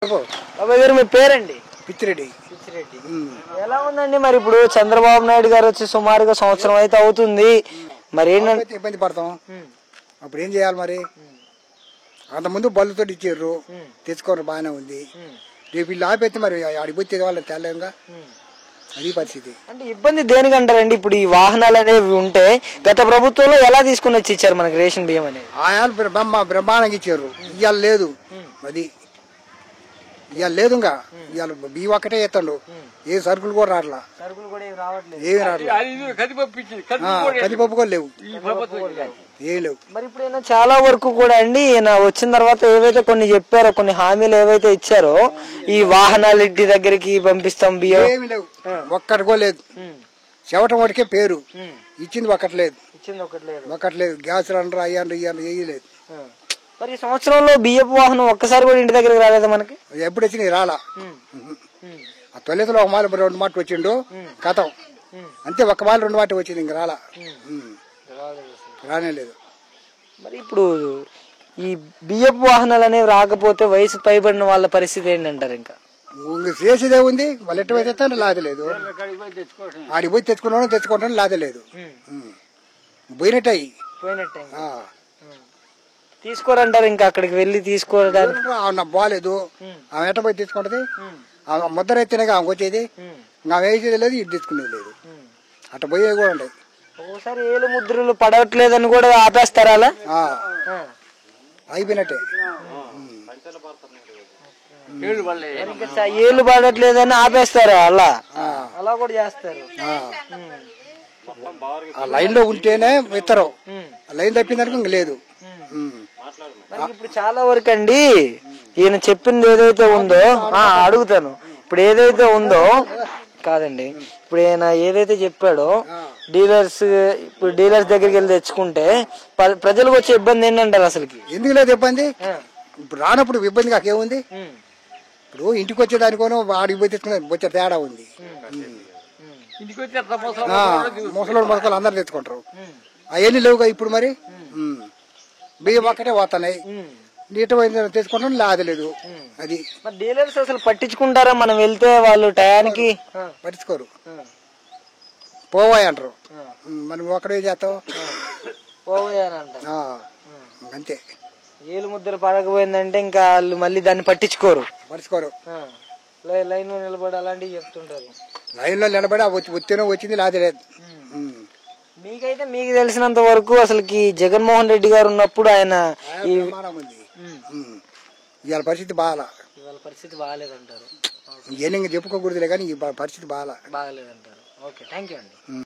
బాబాయ్ గారు మీ పేరండి? పిచ్చిరెడ్డి. ఎలా ఉందండి మరి ఇప్పుడు చంద్రబాబు నాయుడు గారు వచ్చి సుమారుగా సంవత్సరం అయితే అవుతుంది, మరి ఏంటంటే ఇబ్బంది పడతాం. అప్పుడు ఏం చేయాలి మరి? అంతకుముందు బళ్ళతో ఇచ్చారు, తెచ్చుకోవడం బాగానే ఉంది. రేపు వీళ్ళు ఆపేస్తే మరి అడిగిపోతే వాళ్ళని తేలేంగా, అది పరిస్థితి. అంటే ఇబ్బంది దేనికంటారండి? ఇప్పుడు ఈ వాహనాలు అనేవి ఉంటే గత ప్రభుత్వంలో ఎలా తీసుకుని వచ్చి ఇచ్చారు మనకి రేషన్ బియ్యం అనేది? ఆయాలు బ్రహ్మాండంగా ఇచ్చారు, ఇవాళ లేదు. అది ఇవాళ లేదు, ఇంకా ఇవాళ బియ్యం ఒక్కటే ఎత్తండు, ఏ సరుకులు కూడా రావట్లా, ఏమి రావట్లేదు. కందిపప్పు కూడా లేవు, ఏం లేవు. మరి ఇప్పుడు చాలా వరకు కూడా అండి ఈయన వచ్చిన తర్వాత ఏవైతే కొన్ని చెప్పారో, కొన్ని హామీలు ఏవైతే ఇచ్చారో, ఈ వాహనాలు ఇంటి దగ్గరికి పంపిస్తాం బియ్యం, ఏమి లేవు, ఒక్కటి కూడా లేదు. చెవటం ఒకటికే పేరు, ఇచ్చింది ఒక్కట్లేదు, ఒక్కట్లేదు. గ్యాస్ రండ్రు అయ్యాను ఇయ్యాను వేయలేదు. మరి ఈ సంవత్సరంలో బియ్యపు వాహనం ఒక్కసారి కూడా ఇంటి దగ్గరికి రాలేదా మనకి? ఎప్పుడు వచ్చింది రాలా. ఆ తొలితలో ఒక మాల 2 మాటలు వచ్చిండు, కథం అంతే. ఒక్క మాల 2 మాటలు వచ్చింది, ఇంక రాలా, రానే లేదు. మరి ఇప్పుడు ఈ బియ్యపు వాహనాలు అనేవి రాకపోతే వయసు పైబడిన వాళ్ళ పరిస్థితి ఏంటంటారు? ఇంకా చేసేదే ఉంది, వాళ్ళు ఎట్టు అయితే లాదలేదు. ఆడికి పోయి తెచ్చుకుంటాను లాదలేదు, పోయినట్టాయి. తీసుకోరంటారు, ఇంకా అక్కడికి వెళ్ళి తీసుకోవడానికి బాగాలేదు. ఆమె ఎట్ట పోయి తెచ్చుకుంటది, ముద్ర అయితేనే ఆమెకు వచ్చేది, ఆమె వేసేది లేదు, ఇటు తెచ్చుకునేది లేదు. అట్ట పోయేది కూడా ఉండదు. ఒకసారి ఏలు ముద్రలు పడవట్లేదని కూడా ఆపేస్తారా? అలా అయిపోయినట్టే. ఏళ్ళు పడట్లేదని ఆపేస్తారా? అలా అలా కూడా చేస్తారు. ఆ లైన్ లో ఉంటేనే ఇస్తారు, లైన్ తప్పిందనుకో ఇంక లేదు. ఇప్పుడు చాలా వరకు అండి ఈయన చెప్పింది ఏదైతే ఉందో, అడుగుతాను ఇప్పుడు ఏదైతే ఉందో కాదండి, ఇప్పుడు ఈయన ఏదైతే చెప్పాడో ఇప్పుడు డీలర్స్ దగ్గరికి వెళ్ళి తెచ్చుకుంటే ప్రజలకు వచ్చే ఇబ్బంది ఏంటంటారు? అసలుకి ఎందుకు లేదు ఇబ్బంది? ఇప్పుడు రానప్పుడు ఇబ్బంది కాకేముంది? ఇప్పుడు ఇంటికి వచ్చేదానికోనో ఆడికి పోయి తెచ్చుకునే వచ్చే తేడా ఉంది. ముసలోడు మొదలు అందరు తెచ్చుకుంటారు, అవన్నీ లేవుగా ఇప్పుడు. మరి బియ్యం ఒక్కటే పోతున్నాయి, నీట తెచ్చుకుంటాం లాదలేదు. అది డీలర్స్ అసలు పట్టించుకుంటారా? మనం వెళ్తే వాళ్ళు టయానికి పట్టించుకోరు, పోవాయి అంటారు. మనం ఒక్కడే చేస్తాం, అంతే. ఏలు ముద్దలు పడకపోయిందంటే ఇంకా వాళ్ళు మళ్ళీ దాన్ని పట్టించుకోరు. లైన్ లో నిలబడి అలాంటివి చెప్తుంటారు. లైన్ లో నిలబడి వచ్చేనో వచ్చింది లాదలేదు. మీకైతే మీకు తెలిసినంత వరకు అసలుకి జగన్మోహన్ రెడ్డి గారు ఉన్నప్పుడు ఆయన ఇవాళ పరిస్థితి బాగాలేదంటారు. ఇవన్నీ చెప్పుకోకూడదులే కానీ ఈ పరిస్థితి బాగాలేదంటారు. ఓకే, థ్యాంక్ యూ అండి.